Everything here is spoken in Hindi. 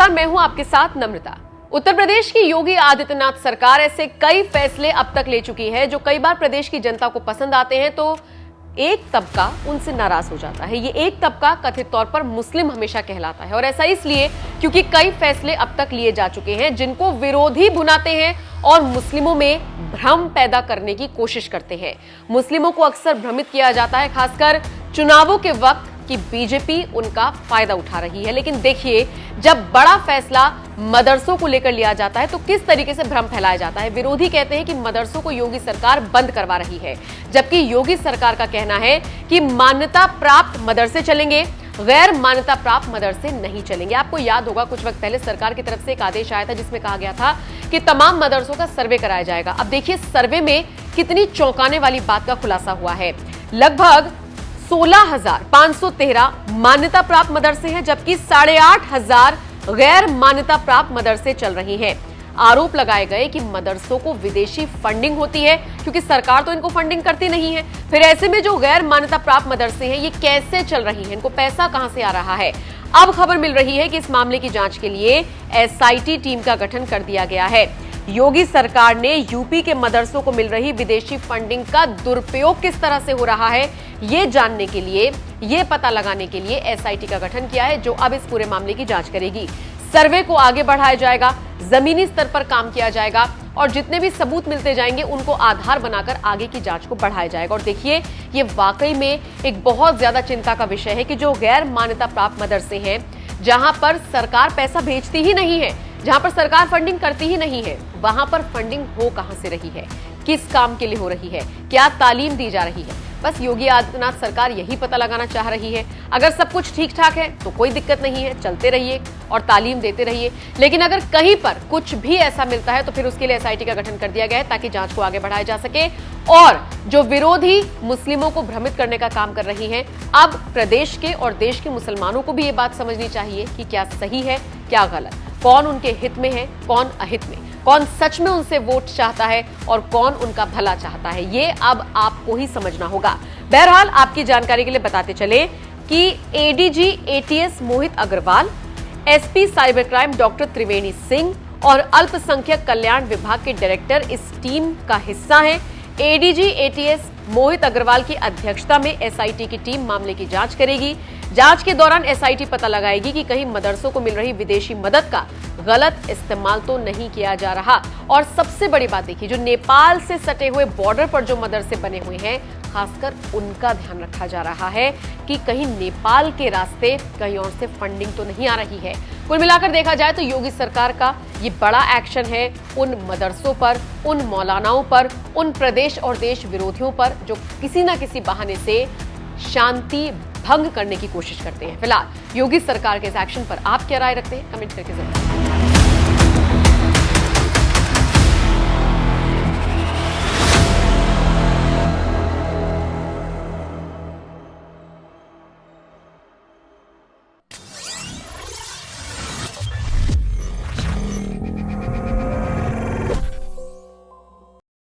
नमस्कार, मैं हूं आपके साथ नम्रता। उत्तर प्रदेश की योगी आदित्यनाथ सरकार ऐसे कई फैसले अब तक ले चुकी है जो कई बार प्रदेश की जनता को पसंद आते हैं तो एक तबका उनसे नाराज हो जाता है। ये एक तबका कथित तौर पर मुस्लिम हमेशा कहलाता है और ऐसा इसलिए क्योंकि कई फैसले अब तक लिए जा चुके हैं जिनको विरोधी भुनाते हैं और मुस्लिमों में भ्रम पैदा करने की कोशिश करते हैं। मुस्लिमों को अक्सर भ्रमित किया जाता है, खासकर चुनावों के वक्त, कि बीजेपी उनका फायदा उठा रही है। लेकिन देखिए, जब बड़ा फैसला मदरसों को लेकर लिया जाता है तो किस तरीके से भ्रम फैलाया जाता है। विरोधी कहते हैं कि मदरसों को योगी सरकार बंद करवा रही है, जबकि योगी सरकार का कहना है कि मान्यता प्राप्त मदरसे चलेंगे, गैर मान्यता प्राप्त मदरसे नहीं चलेंगे। आपको याद होगा, कुछ वक्त पहले सरकार की तरफ से एक आदेश आया था जिसमें कहा गया था कि तमाम मदरसों का सर्वे कराया जाएगा। अब देखिए, सर्वे में कितनी चौंकाने वाली बात का खुलासा हुआ है। लगभग 16,513 मान्यता प्राप्त मदरसे हैं, जबकि 8,500 गैर मान्यता प्राप्त मदरसे चल रही हैं। आरोप लगाए गए कि मदरसों को विदेशी फंडिंग होती है, क्योंकि सरकार तो इनको फंडिंग करती नहीं है। फिर ऐसे में जो गैर मान्यता प्राप्त मदरसे हैं, ये कैसे चल रही हैं, इनको पैसा कहां से आ रहा है। अब खबर मिल रही है कि इस मामले की जांच के लिए एसआईटी टीम का गठन कर दिया गया है। योगी सरकार ने यूपी के मदरसों को मिल रही विदेशी फंडिंग का दुरुपयोग किस तरह से हो रहा है, ये जानने के लिए, ये पता लगाने के लिए एसआईटी का गठन किया है, जो अब इस पूरे मामले की जांच करेगी। सर्वे को आगे बढ़ाया जाएगा, जमीनी स्तर पर काम किया जाएगा और जितने भी सबूत मिलते जाएंगे उनको आधार बनाकर आगे की जांच को बढ़ाया जाएगा। और देखिए, ये वाकई में एक बहुत ज्यादा चिंता का विषय है कि जो गैर मान्यता प्राप्त मदरसे हैं, जहां पर सरकार पैसा भेजती ही नहीं है, जहां पर सरकार फंडिंग करती ही नहीं है, वहां पर फंडिंग हो कहां से रही है, किस काम के लिए हो रही है, क्या तालीम दी जा रही है। बस योगी आदित्यनाथ सरकार यही पता लगाना चाह रही है। अगर सब कुछ ठीक ठाक है तो कोई दिक्कत नहीं है, चलते रहिए और तालीम देते रहिए। लेकिन अगर कहीं पर कुछ भी ऐसा मिलता है तो फिर उसके लिए एसआईटी का गठन कर दिया गया है, ताकि जांच को आगे बढ़ाया जा सके। और जो विरोधी मुस्लिमों को भ्रमित करने का काम कर रही हैं, अब प्रदेश के और देश के मुसलमानों को भी ये बात समझनी चाहिए कि क्या सही है, क्या गलत, कौन उनके हित में है, कौन अहित में, कौन सच में उनसे वोट चाहता है और कौन उनका भला चाहता है। ये अब आपको ही समझना होगा। बहरहाल, आपकी जानकारी के लिए बताते चले कि ADG ATS Mohit Agarwal, SP cyber crime doctor Triveni Singh और अल्पसंख्यक कल्याण विभाग के डायरेक्टर इस टीम का हिस्सा हैं। एडीजी एटीएस मोहित अग्रवाल की अध्यक्षता में एसआईटी की टीम मामले की जांच करेगी। जांच के दौरान एसआईटी पता लगाएगी कि कहीं मदरसों को मिल रही विदेशी मदद का गलत इस्तेमाल तो नहीं किया जा रहा। और सबसे बड़ी बात देखिए, जो नेपाल से सटे हुए बॉर्डर पर जो मदरसे बने हुए हैं, खासकर उनका ध्यान रखा जा रहा है कि कहीं नेपाल के रास्ते कहीं और से फंडिंग तो नहीं आ रही है। कुल मिलाकर देखा जाए तो योगी सरकार का ये बड़ा एक्शन है उन मदरसों पर, उन मौलानाओं पर, उन प्रदेश और देश विरोधियों पर जो किसी ना किसी बहाने से शांति भंग करने की कोशिश करते हैं। फिलहाल योगी सरकार के इस एक्शन पर आप क्या राय रखते हैं, कमेंट करके जरूर।